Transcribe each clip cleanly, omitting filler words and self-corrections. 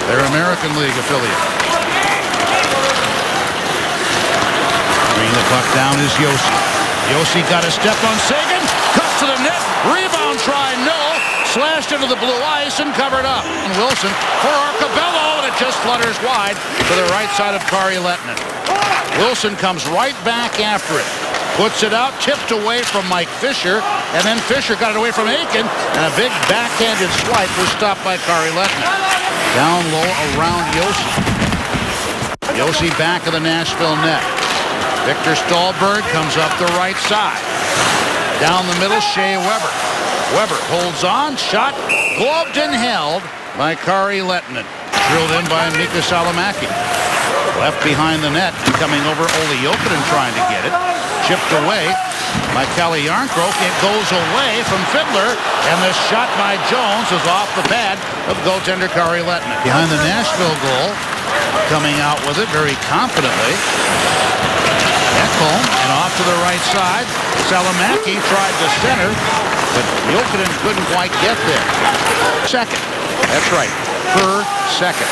their American League affiliate. Bringing the puck down is Josi. Josi got a step on Seguin. Cuts to the net. Rebound try, no. Slashed into the blue ice and covered up. And Wilson for Arcobello, and it just flutters wide to the right side of Kari Lehtinen. Wilson comes right back after it. Puts it out, tipped away from Mike Fisher, and then Fisher got it away from Aiken, and a big backhanded swipe was stopped by Kari Lehtinen. Down low around Josi. Josi back of the Nashville net. Victor Stahlberg comes up the right side. Down the middle, Shea Weber. Weber holds on, shot, gloved and held by Kari Lehtinen. Drilled in by Mika Salomaki. Left behind the net and coming over Olli Jokinen trying to get it. Chipped away by Kalle Järnkrok. It goes away from Fiddler, and the shot by Jones is off the pad of goaltender Kari Lehtinen. Behind the Nashville goal, coming out with it very confidently. Ekholm, and off to the right side. Salomaki tried to center, but Jokinen couldn't quite get there. Second. That's right. Per second.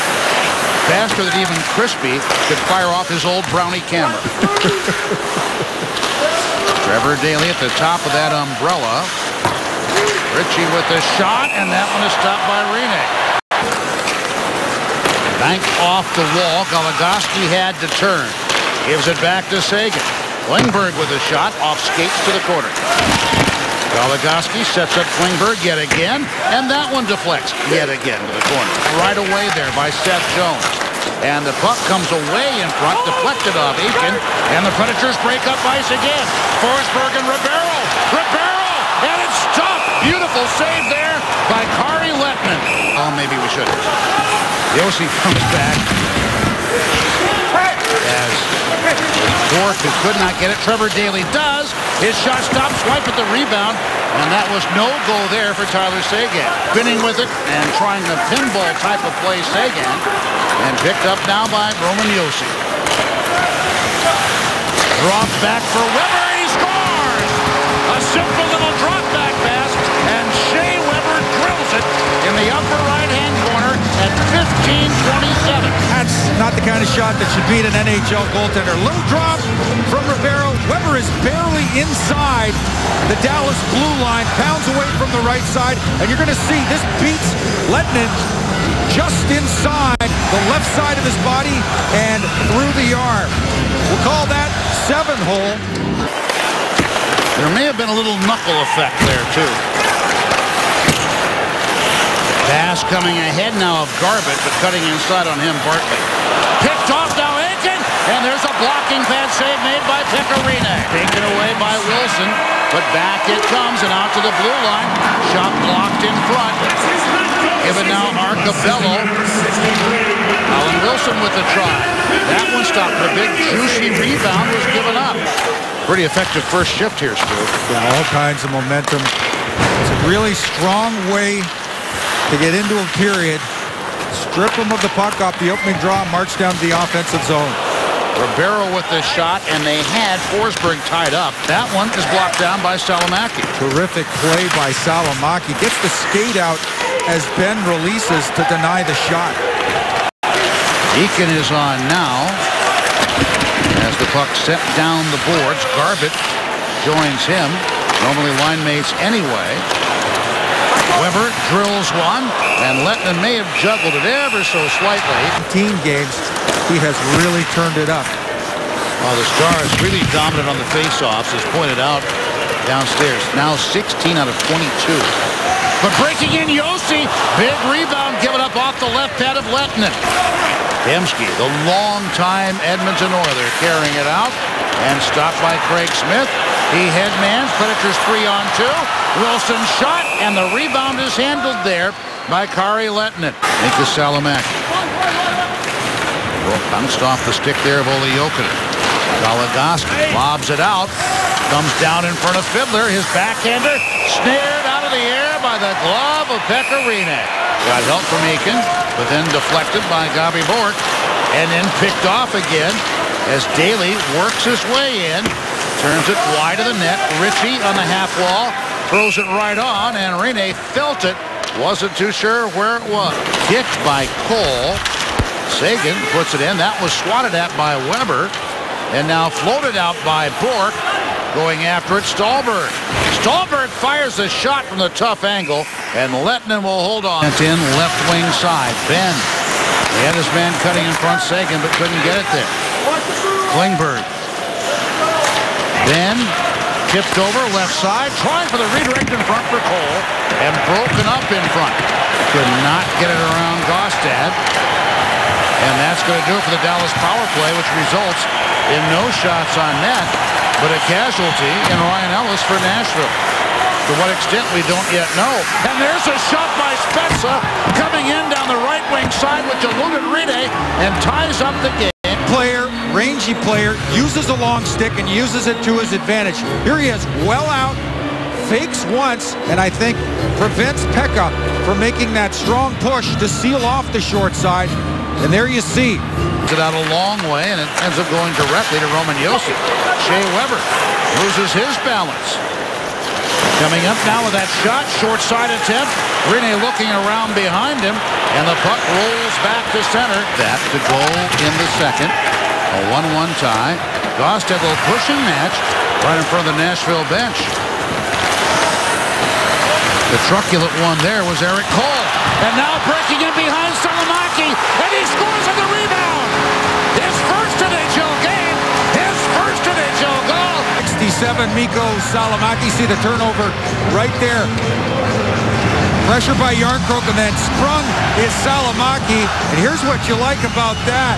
Faster than even Crispy could fire off his old Brownie camera. Trevor Daley at the top of that umbrella. Ritchie with the shot, and that one is stopped by Rinne. Banked off the wall. Goligoski had to turn. Gives it back to Seguin. Klingberg with a shot off skates to the corner. Goligoski sets up Klingberg yet again, and that one deflects yet again to the corner. Right away there by Seth Jones. And the puck comes away in front, deflected off Aiken, and the Predators break up ice again. Forsberg and Ribeiro. Ribeiro, and it's stopped. Beautiful save there by Kari Lehtinen. Oh, maybe we should. Josi comes back as Bork, who could not get it. Trevor Daley does. His shot stops, swipe at the rebound, and that was no goal there for Tyler Seguin. Spinning with it and trying the pinball type of play, Seguin, and picked up now by Roman Josi. Drop back for Weber, and he scores! A simple little drop back pass, and Shea Weber drills it in the upper right-hand corner at 15:27. That's not the kind of shot that should beat an NHL goaltender. Low drop from Ribeiro. Weber is barely inside the Dallas blue line, pounds away from the right side, and you're going to see this beats Lehtinen just inside the left side of his body and through the arm. We'll call that 7-hole. There may have been a little knuckle effect there, too. Pass coming ahead now of Garbutt, but cutting inside on him, Bartley. Picked off now Aiken, and there's a blocking pad save made by Pekka Rinne. Taken away by Wilson, but back it comes and out to the blue line. Shot blocked in front. Given now Arcobello. Alan Wilson with the try. That one stopped. A big juicy rebound was given up. Pretty effective first shift here, Stu. Yeah, all kinds of momentum. It's a really strong way to get into a period. Strip them of the puck off the opening draw, march down to the offensive zone. Ribeiro with the shot, and they had Forsberg tied up. That one is blocked down by Salomaki. Terrific play by Salomaki. Gets the skate out as Ben releases to deny the shot. Eakin is on now as the puck sent down the boards. Garbutt joins him. Normally line mates anyway. Weber drills one, and Lehtinen may have juggled it ever so slightly. 15 games, he has really turned it up. Well, the Stars really dominant on the faceoffs, as pointed out downstairs. Now 16 out of 22. But breaking in Josi, big rebound given up off the left pad of Lehtinen. Demski, the long-time Edmonton Oiler, carrying it out, and stopped by Craig Smith. He headmans, Predators 3-on-2. Wilson shot, and the rebound is handled there by Kari Lehtinen. Mika Salomaki. Well, bounced off the stick there of Olli Jokinen. Goligoski lobs it out. Comes down in front of Fiddler. His backhander snared out of the air by the glove of Pekka Rinne. Got help from Aiken, but then deflected by Gabi Bork. And then picked off again as Daley works his way in. Turns it wide of the net. Ritchie on the half wall. Throws it right on, and Rinne felt it Wasn't too sure where it was. Kicked by Cole. Seguin puts it in. That was swatted at by Weber. And now floated out by Bourque. Going after it, Stålberg. Stålberg fires a shot from the tough angle. And Lehtinen will hold on. In left wing side. Benn. He had his man cutting in front, Seguin, but couldn't get it there. Klingberg. Benn. Tipped over left side, trying for the redirect in front for Cole, and broken up in front. Could not get it around Gaustad. And that's going to do it for the Dallas power play, which results in no shots on net, but a casualty in Ryan Ellis for Nashville. To what extent, we don't yet know. And there's a shot by Spezza coming in down the right wing side, which eluded Rene and ties up the game. Player, rangy player, uses a long stick and uses it to his advantage. Here he is, well out, fakes once, and I think prevents Pekka from making that strong push to seal off the short side. And there you see. It out a long way, and it ends up going directly to Roman Josi. Shea Weber loses his balance. Coming up now with that shot, short side attempt. Rene looking around behind him, and the puck rolls back to center. That the goal in the second. A 1-1 tie. Gaustad, a little pushing match right in front of the Nashville bench. The truculent one there was Eric Cole. And now breaking in behind Salomaki, and he scores on the rebound. His first NHL game, his first NHL goal. 67, Mikko Salomaki. See the turnover right there. Pressure by Jarnkrok, and then sprung is Salomaki. And here's what you like about that.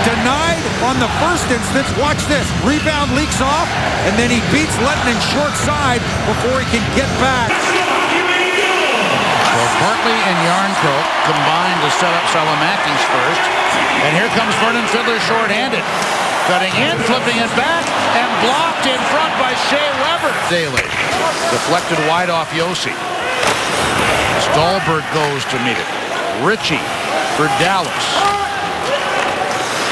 Denied on the first instance. Watch this. Rebound leaks off, and then he beats Lehtinen short side before he can get back. So Bartley and Jarnkrok combined to set up Salomaki's first. And here comes Vernon Fiddler shorthanded. Cutting in, flipping it back, and blocked in front by Shea Weber. Daly deflected wide off Josi. Stålberg goes to meet it. Ritchie for Dallas.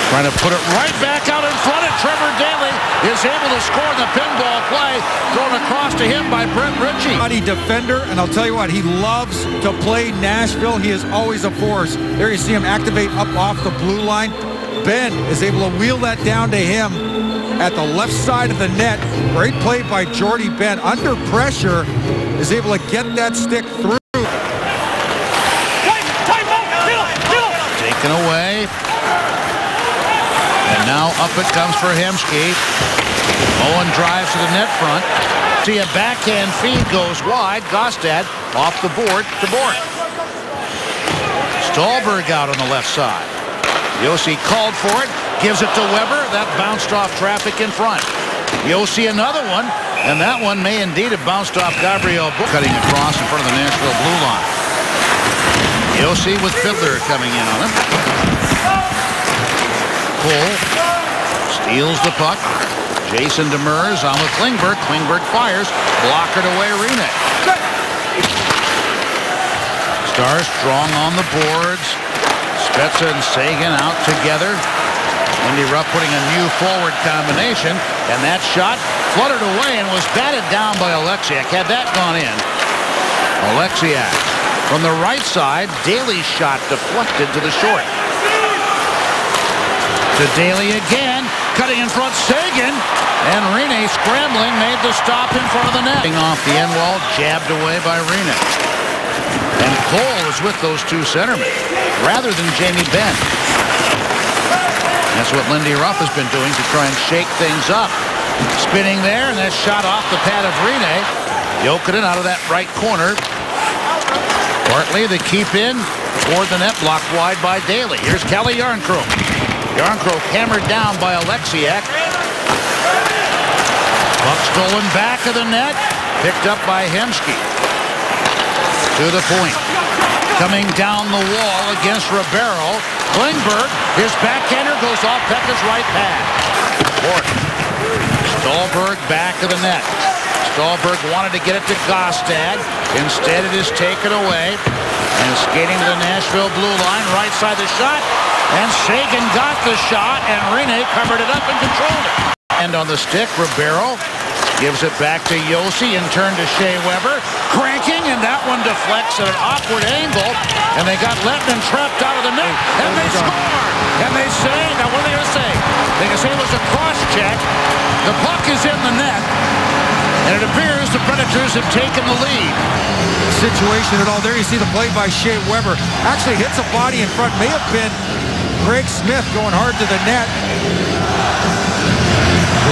Trying to put it right back out in front, and Trevor Daly is able to score the pinball play. Thrown across to him by Brent Ritchie. Body defender, and I'll tell you what, he loves to play Nashville. He is always a force. There you see him activate up off the blue line. Benn is able to wheel that down to him at the left side of the net. Great play by Jordie Benn. Under pressure, is able to get that stick through. Taken away. And now up it comes for Hemsky. Owen drives to the net front. See a backhand feed goes wide. Gaustad off the board to Bourque. Stålberg out on the left side. Josi called for it. Gives it to Weber. That bounced off traffic in front. Josi another one. And that one may indeed have bounced off Gabriel Bourque. Cutting across in front of the Nashville blue line. Josi with Fiddler coming in on him. Cole steals the puck. Jason Demers on with Klingberg. Klingberg fires. Blockered away Rene. Stars strong on the boards. Spezza and Seguin out together. Lindy Ruff putting a new forward combination. And that shot fluttered away and was batted down by Oleksiak. Had that gone in, Oleksiak from the right side. Daly's shot deflected to the short. To Daly again. Cutting in front, Seguin. And Rene scrambling made the stop in front of the net. Off the end wall, jabbed away by Rene. And Cole is with those two centermen rather than Jamie Benn. That's what Lindy Ruff has been doing to try and shake things up. Spinning there, and that shot off the pad of Rene. Jokinen out of that right corner. Bartley, the keep in toward the net, blocked wide by Daly. Here's Calle Jarnkrok. Jarnkrok hammered down by Oleksiak. Puck stolen back of the net. Picked up by Hemsky. To the point. Coming down the wall against Ribeiro. Klingberg, his backhander goes off Pekka's right pad. Bourque. Stålberg back of the net. Stålberg wanted to get it to Gaustad. Instead, it is taken away. And skating to the Nashville blue line, right side the shot. And Seguin got the shot, and Rene covered it up and controlled it. And on the stick, Ribeiro Gives it back to Josi and turn to Shea Weber. Cranking, and that one deflects at an awkward angle. And they got Lettinen trapped out of the net. And they score! And they say, now what are they going to say? They can say it was a cross-check. The puck is in the net. And it appears the Predators have taken the lead. Situation at all. There you see the play by Shea Weber. Actually hits a body in front. May have been Craig Smith going hard to the net.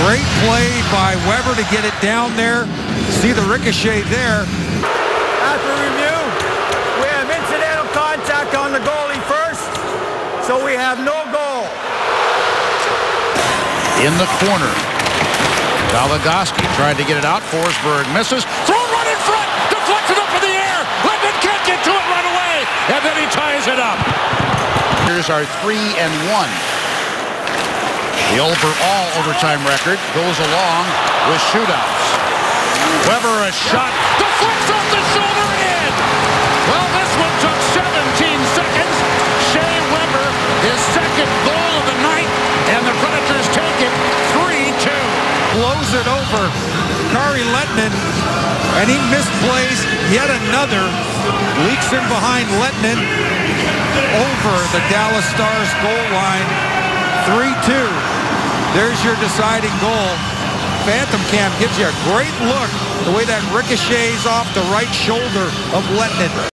Great play by Weber to get it down there. See the ricochet there. After review, we have incidental contact on the goalie first, so we have no goal. In the corner. Goligoski tried to get it out. Forsberg misses. Throw right in front. Deflected up in the air. Lettinen can't get to it right away. And then he ties it up. Here's our 3-1. The overall overtime record goes along with shootouts. Weber a shot. Deflects off the shoulder and in. Well, this one took 17 seconds. Shea Weber, his second goal of the night. And the Predators take it 3-2. Blows it over Kari Lettinen, and he misplays yet another. Leaks in behind Lettinen over the Dallas Stars goal line. 3-2. There's your deciding goal. Phantom Cam gives you a great look the way that ricochets off the right shoulder of Lettinen.